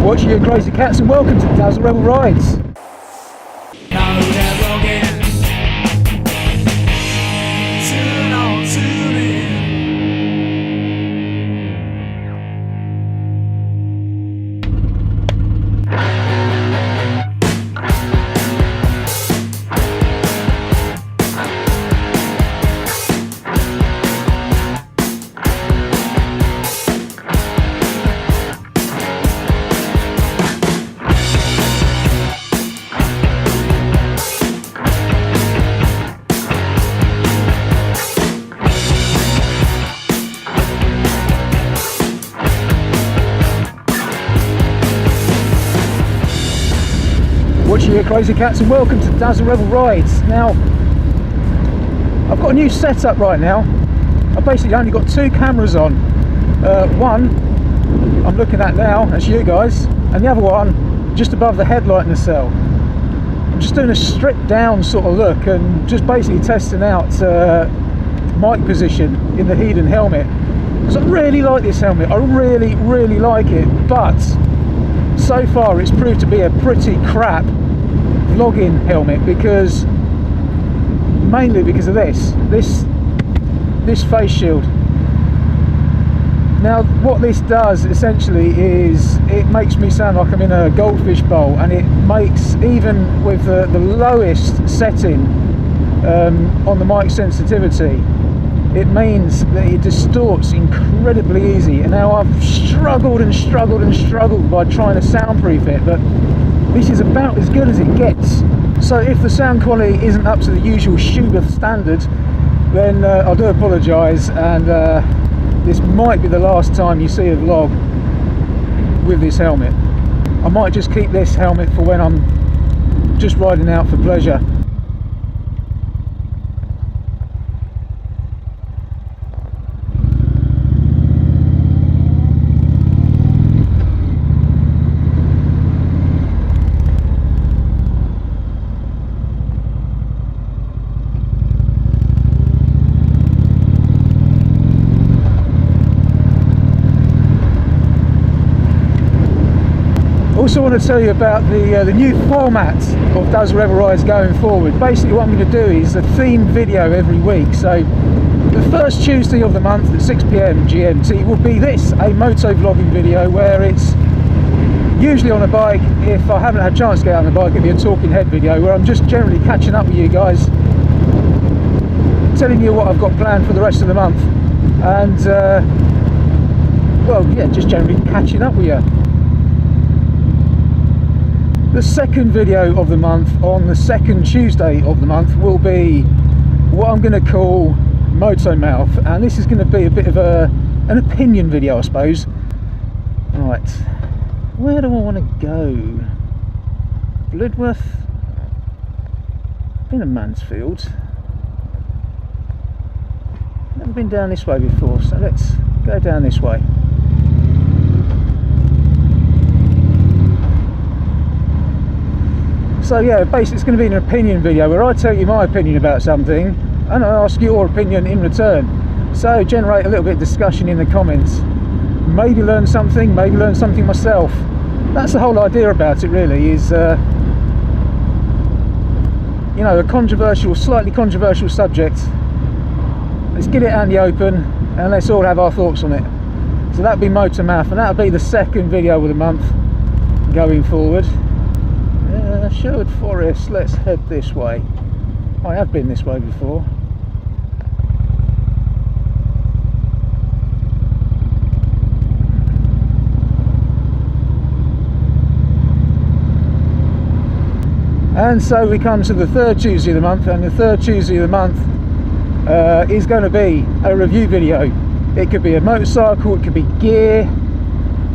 Watching you crazy cats, and welcome to Dazzle Rebel Rides. Watching you crazy cats, and welcome to Dazzle Rebel Rides. Now, I've got a new setup right now. I've basically only got two cameras on. One I'm looking at now, that's you guys, and the other one just above the headlight nacelle. I'm just doing a stripped down sort of look and just basically testing out mic position in the Hedon helmet. Because I really like this helmet, I really like it, but so far it's proved to be a pretty crap vlogging helmet, because mainly because of this face shield. Now what this does essentially is it makes me sound like I'm in a goldfish bowl, and it makes, even with the lowest setting on the mic sensitivity, it means that it distorts incredibly easy. And now I've struggled by trying to soundproof it, but this is about as good as it gets. So if the sound quality isn't up to the usual Schubert standard, then I do apologise, and this might be the last time you see a vlog with this helmet. I might just keep this helmet for when I'm just riding out for pleasure. Also want to tell you about the new format of Dazzle Rebel Rides going forward. Basically what I'm going to do is a themed video every week. So the first Tuesday of the month at 6 PM GMT will be this, a moto vlogging video, where it's usually on a bike. If I haven't had a chance to get out on the bike, it'll be a talking head video where I'm just generally catching up with you guys, telling you what I've got planned for the rest of the month, and well, yeah, just generally catching up with you. The second video of the month, on the second Tuesday of the month, will be what I'm going to call Moto Mouth, and this is going to be a bit of an opinion video, I suppose. Right, where do I want to go? Bludworth? Been a Mansfield. Never been down this way before, so let's go down this way. So yeah, basically it's going to be an opinion video where I tell you my opinion about something and I ask your opinion in return. So generate a little bit of discussion in the comments. Maybe learn something myself. That's the whole idea about it, really, is you know, a controversial, slightly controversial subject. Let's get it out in the open and let's all have our thoughts on it. So that'll be Moto Mouth, and that'll be the second video of the month going forward. Sherwood Forest, let's head this way. I have been this way before. And so we come to the third Tuesday of the month, and the third Tuesday of the month is going to be a review video. It could be a motorcycle, it could be gear,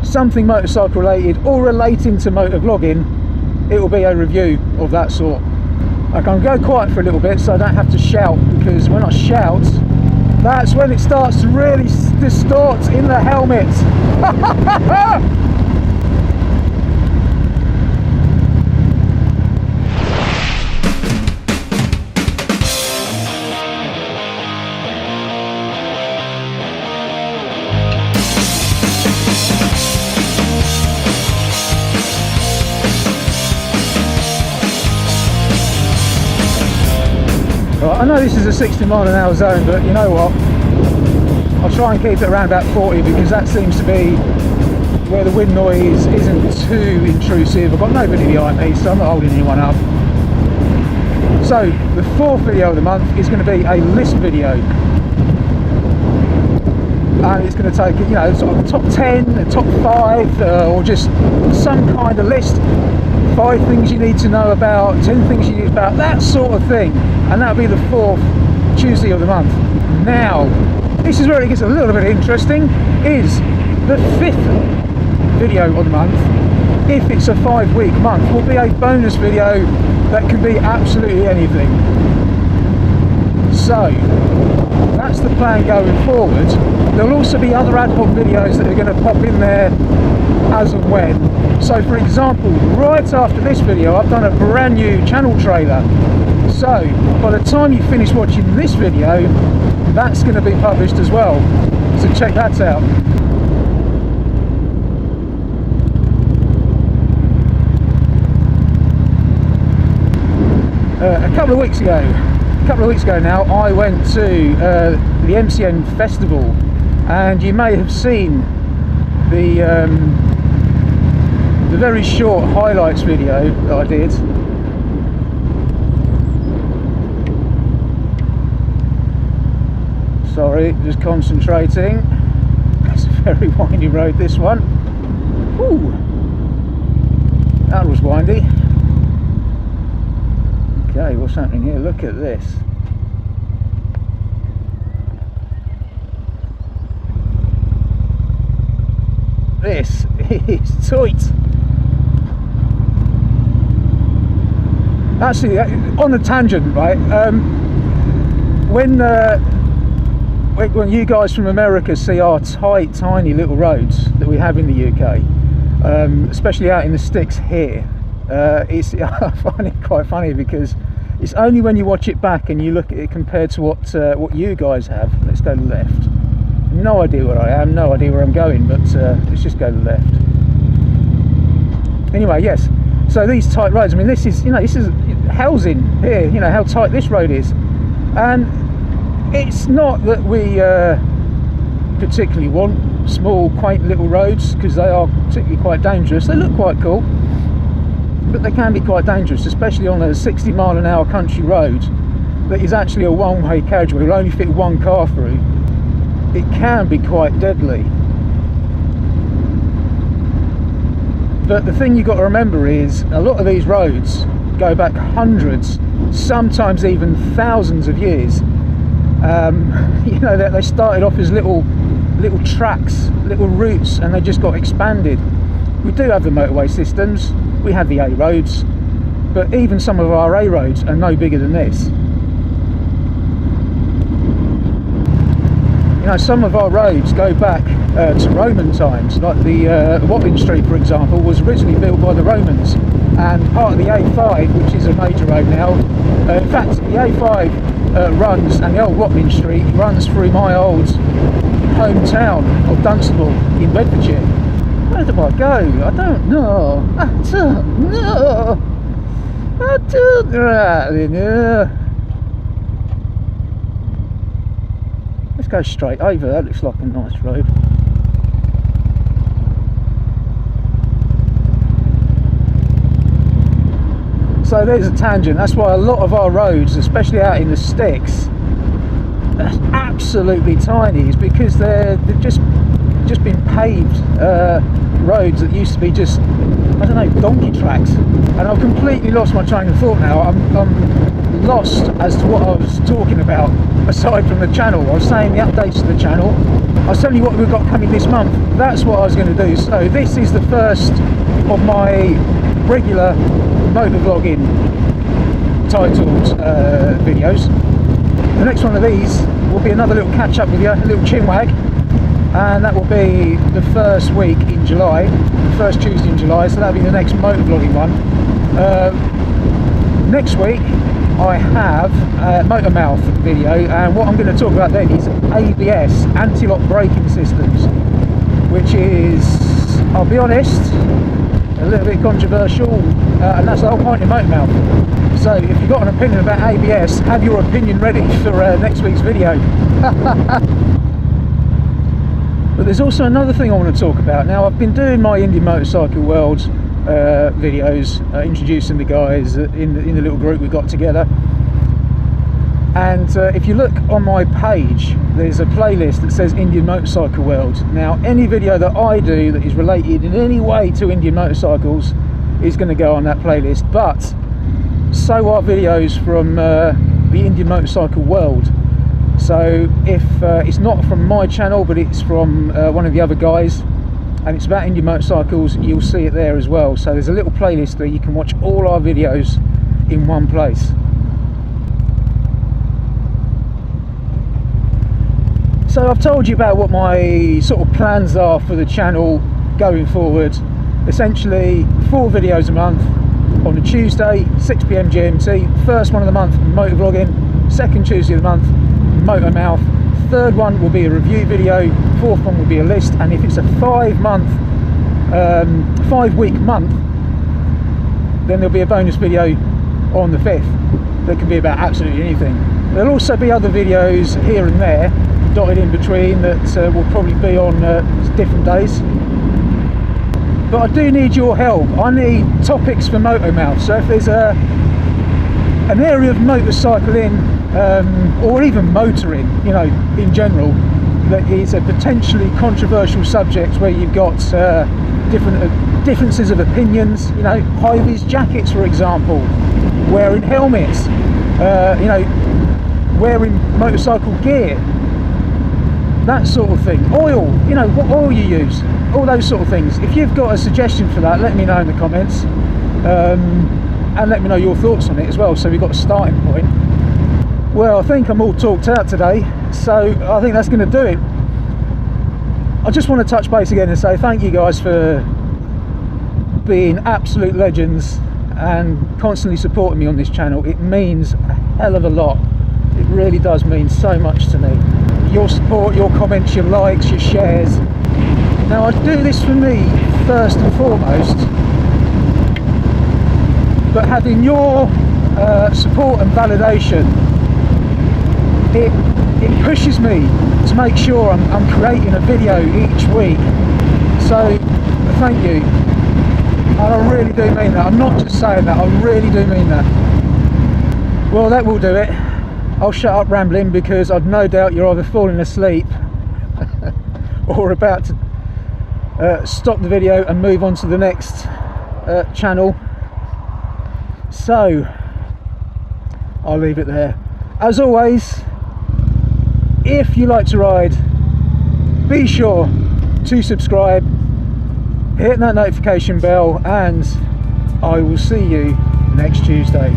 something motorcycle related or relating to motor vlogging. It will be a review of that sort. I can go quiet for a little bit so I don't have to shout, because when I shout, that's when it starts to really distort in the helmet. Right, I know this is a 60 mile an hour zone, but you know what? I'll try and keep it around about 40 because that seems to be where the wind noise isn't too intrusive. I've got nobody behind me, so I'm not holding anyone up. So the fourth video of the month is going to be a list video, and it's going to take, you know, sort of the top 10, the top 5, or just some kind of list. 5 things you need to know about, 10 things you need about, that sort of thing, and that'll be the 4th Tuesday of the month. Now, this is where it gets a little bit interesting, is the 5th video of the month, if it's a 5-week month, will be a bonus video that can be absolutely anything. So, that's the plan going forward. There'll also be other ad hoc videos that are going to pop in there as and when. So for example, right after this video I've done a brand new channel trailer, so by the time you finish watching this video that's going to be published as well, so check that out. A couple of weeks ago now, I went to the MCN festival, and you may have seen the very short highlights video that I did. Sorry, just concentrating. It's a very windy road, this one. Ooh, that was windy. Okay, what's happening here? Look at this. This is tight. Actually, on a tangent, right? When you guys from America see our tight, tiny little roads that we have in the UK, especially out in the sticks here, I find it quite funny because it's only when you watch it back and you look at it compared to what you guys have. Let's go left. No idea where I am, no idea where I'm going, but let's just go left. Anyway, yes. So these tight roads. I mean, this is, you know, this is housing here. You know how tight this road is, and it's not that we particularly want small, quaint little roads, because they are particularly quite dangerous. They look quite cool, but they can be quite dangerous, especially on a 60 mile an hour country road that is actually a one-way carriageway. Will only fit one car through. It can be quite deadly. But the thing you've got to remember is a lot of these roads go back hundreds, sometimes even thousands of years. You know, they started off as little tracks, little routes, and they just got expanded. We do have the motorway systems, we have the A roads, but even some of our A roads are no bigger than this. You know, some of our roads go back to Roman times, like the Watling Street, for example, was originally built by the Romans, and part of the A5, which is a major road now, in fact the A5 runs, and the old Watling Street runs through my old hometown of Dunstable in Bedfordshire. Where do I go? I don't know. I don't know. I don't really know. Let's go straight over. That looks like a nice road. So there's a tangent. That's why a lot of our roads, especially out in the sticks, are absolutely tiny. Is because they've just been paved roads that used to be just, I don't know, donkey tracks. And I've completely lost my train of thought now. I'm lost as to what I was talking about aside from the channel. I was saying the updates to the channel. I was telling you what we've got coming this month. That's what I was going to do. So this is the first of my regular Moto Vloggin titled videos. The next one of these will be another little catch up with you, a little chinwag, and that will be the first week in July, the first Tuesday in July, so that'll be the next Moto Vlogging one. Next week I have a motor mouth video, and what I'm going to talk about then is ABS, anti-lock braking systems, which is, I'll be honest, a little bit controversial, and that's the whole point of motor mouth. So if you've got an opinion about ABS, have your opinion ready for next week's video. But there's also another thing I want to talk about. Now, I've been doing my Indian Motorcycle World videos, introducing the guys in the little group we got together. And if you look on my page, there's a playlist that says Indian Motorcycle World. Now, any video that I do that is related in any way to Indian motorcycles is going to go on that playlist, but so are videos from the Indian Motorcycle World. So if it's not from my channel, but it's from one of the other guys, and it's about Indian motorcycles, you'll see it there as well. So there's a little playlist where you can watch all our videos in one place. So I've told you about what my sort of plans are for the channel going forward. Essentially 4 videos a month on a Tuesday, 6 PM GMT. First one of the month, Moto Vloggin. Second Tuesday of the month, Moto Mouth. Third one will be a review video. Fourth one will be a list. And if it's a 5 week month, then there'll be a bonus video on the 5th that can be about absolutely anything. There'll also be other videos here and there dotted in between that will probably be on different days. But I do need your help. I need topics for Moto Mouth. So if there's an area of motorcycling or even motoring, you know, in general, that is a potentially controversial subject where you've got differences of opinions, you know, high-vis jackets, for example, wearing helmets, you know, wearing motorcycle gear, that sort of thing. Oil, you know, what oil you use, all those sort of things. If you've got a suggestion for that, let me know in the comments, and let me know your thoughts on it as well, so we've got a starting point. Well, I think I'm all talked out today, so I think that's going to do it. I just want to touch base again and say thank you guys for being absolute legends and constantly supporting me on this channel. It means a hell of a lot. It really does mean so much to me. Your support, your comments, your likes, your shares. Now, I do this for me first and foremost, but having your support and validation, it pushes me to make sure I'm creating a video each week. So thank you, and I really do mean that. I'm not just saying that, I really do mean that. Well, that will do it. I'll shut up rambling, because I've no doubt you're either falling asleep or about to stop the video and move on to the next channel. So I'll leave it there. As always, if you like to ride, be sure to subscribe, hit that notification bell, and I will see you next Tuesday.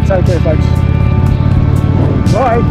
Take care, folks. Bye.